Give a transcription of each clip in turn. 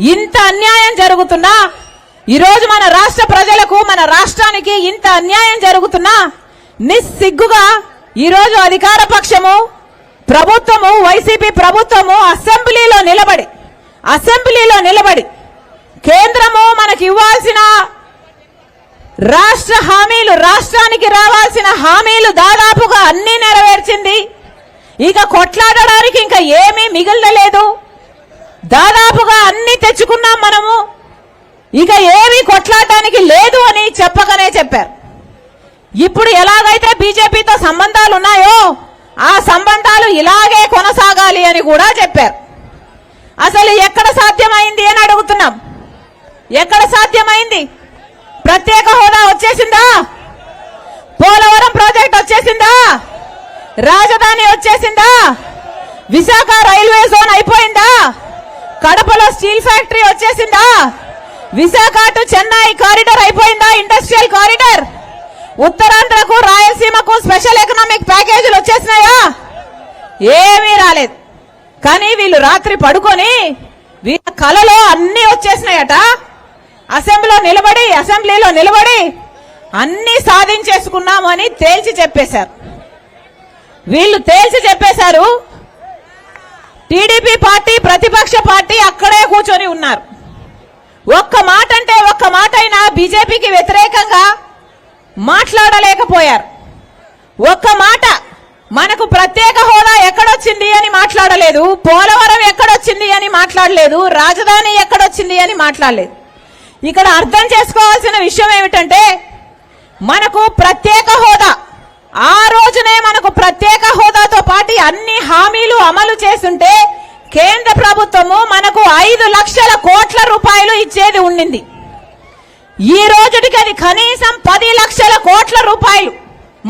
ఇంత అన్యాయం జరుగుతున్నా, ఈరోజు మన రాష్ట్ర ప్రజలకు మన రాష్ట్రానికి ఇంత అన్యాయం జరుగుతున్నా నిస్సిగ్గుగా ఈరోజు అధికార పక్షము ప్రభుత్వము వైసీపీ ప్రభుత్వము అసెంబ్లీలో నిలబడి కేంద్రము మనకి ఇవ్వాల్సిన రాష్ట్ర హామీలు, రాష్ట్రానికి రావాల్సిన హామీలు దాదాపుగా అన్ని నెరవేర్చింది. ఇక కొట్లాడడానికి ఇంకా ఏమీ మిగిలలేదు. దాదాపుగా అన్ని తెచ్చుకున్నాం మనము. ఇక ఏమీ కొట్లాడడానికి లేదు అని చెప్పకనే చెప్పారు. ఇప్పుడు ఎలాగైతే బీజేపీతో సంబంధాలు ఉన్నాయో ఆ సంబంధాలు ఇలాగే కొనసాగాలి అని కూడా చెప్పారు. అసలు ఎక్కడ సాధ్యమైంది అని అడుగుతున్నాం. ఎక్కడ సాధ్యమైంది? ప్రత్యేక హోదా వచ్చేసిందా? పోలవరం ప్రాజెక్ట్ వచ్చేసిందా? రాజధాని వచ్చేసిందా? విశాఖ రైల్వే జోన్ అయిపోయిందా? కడపలో స్టీల్ ఫ్యాక్టరీ వచ్చేసిందా? విశాఖ టు చెన్నై కారిడార్ అయిపోయిందా? Industrial corridor. ఉత్తరాంధ్రకు రాయలసీమకు స్పెషల్ ఎకనామిక్ ప్యాకేజీలు వచ్చేసినాయా? ఏమీ రాలేదు. కానీ వీళ్ళు రాత్రి పడుకొని వీళ్ళ కలలో అన్ని వచ్చేసినాయట. అసెంబ్లీలో నిలబడి అన్ని సాధించేసుకున్నామని తేల్చి చెప్పేశారు. వీళ్ళు తేల్చి చెప్పేశారు. టీడీపీ పార్టీ ప్రతిపక్ష పార్టీ అక్కడే కూర్చొని ఉన్నారు. ఒక్క మాట అంటే ఒక్క మాట అయినా బీజేపీకి వ్యతిరేకంగా మాట్లాడలేకపోయారు. ఒక్క మాట మనకు ప్రత్యేక హోదా ఎక్కడొచ్చింది అని మాట్లాడలేదు, పోలవరం ఎక్కడొచ్చింది అని మాట్లాడలేదు, రాజధాని ఎక్కడొచ్చింది అని మాట్లాడలేదు. ఇక్కడ అర్థం చేసుకోవాల్సిన విషయం ఏమిటంటే మనకు ప్రత్యేక హోదా, ఆ రోజునే మనకు ప్రత్యేక హోదాతో పాటు అన్ని హామీలు అమలు చేస్తుంటే కేంద్ర ప్రభుత్వము మనకు 5 లక్షల కోట్ల రూపాయలు ఇచ్చేది ఉండింది. ఈ రోజుటికి అది కనీసం 10 లక్షల కోట్ల రూపాయలు.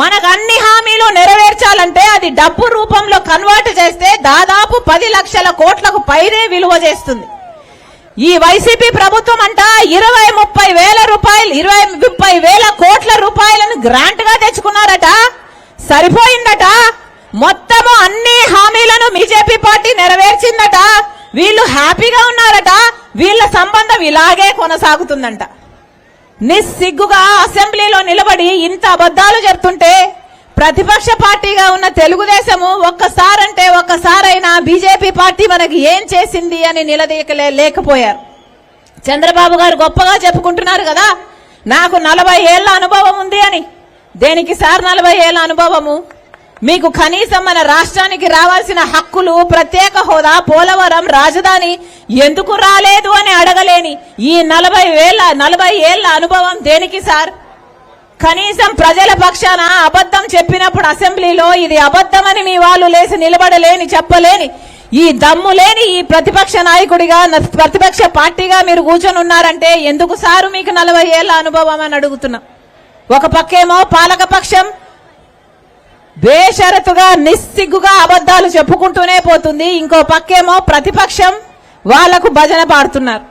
మనకు అన్ని హామీలు నెరవేర్చాలంటే అది డబ్బు రూపంలో కన్వర్ట్ చేస్తే దాదాపు 10 లక్షల కోట్లకు పైనే విలువ చేస్తుంది. ఈ వైసీపీ ప్రభుత్వం అంట 20-30 వేల రూపాయలు 20-30 వేల కోట్ల రూపాయలను గ్రాంట్ గా తెచ్చుకున్నారట. సరిపోయిందట. మొత్తము అన్ని హామీలను బీజేపీ పార్టీ నెరవేర్చిందట. వీళ్ళు హ్యాపీగా ఉన్నారట. వీళ్ళ సంబంధం ఇలాగే కొనసాగుతుందంట. నిస్సిగ్గుగా అసెంబ్లీలో నిలబడి ఇంత అబద్ధాలు చెప్తుంటే ప్రతిపక్ష పార్టీగా ఉన్న తెలుగుదేశము ఒక్కసారంటే ఒక్కసారైనా బీజేపీ పార్టీ మనకి ఏం చేసింది అని నిలదీయలేకపోయారు. చంద్రబాబు గారు గొప్పగా చెప్పుకుంటున్నారు కదా, నాకు 40 ఏళ్ల అనుభవం ఉంది అని. దేనికి సార్ 40 ఏళ్ల అనుభవము? మీకు కనీసం మన రాష్ట్రానికి రావాల్సిన హక్కులు, ప్రత్యేక హోదా, పోలవరం, రాజధాని ఎందుకు రాలేదు అని అడగలేని ఈ 40 ఏళ్ల అనుభవం దేనికి సార్? కనీసం ప్రజల పక్షాన అబద్ధం చెప్పినప్పుడు అసెంబ్లీలో ఇది అబద్ధమని మీ వాళ్ళు లేచి నిలబడలేని, చెప్పలేని, ఈ దమ్ము లేని ఈ ప్రతిపక్ష నాయకుడిగా, ప్రతిపక్ష పార్టీగా మీరు కూర్చొని ఉన్నారంటే ఎందుకు సారు మీకు 40 ఏళ్ల అనుభవం అని అడుగుతున్నా. ఒక పక్కేమో పాలకపక్షం బేషరతుగా నిస్సిగ్గుగా అబద్ధాలు చెప్పుకుంటూనే పోతుంది. ఇంకో పక్కేమో ప్రతిపక్షం వాళ్లకు భజన పాడుతున్నారు.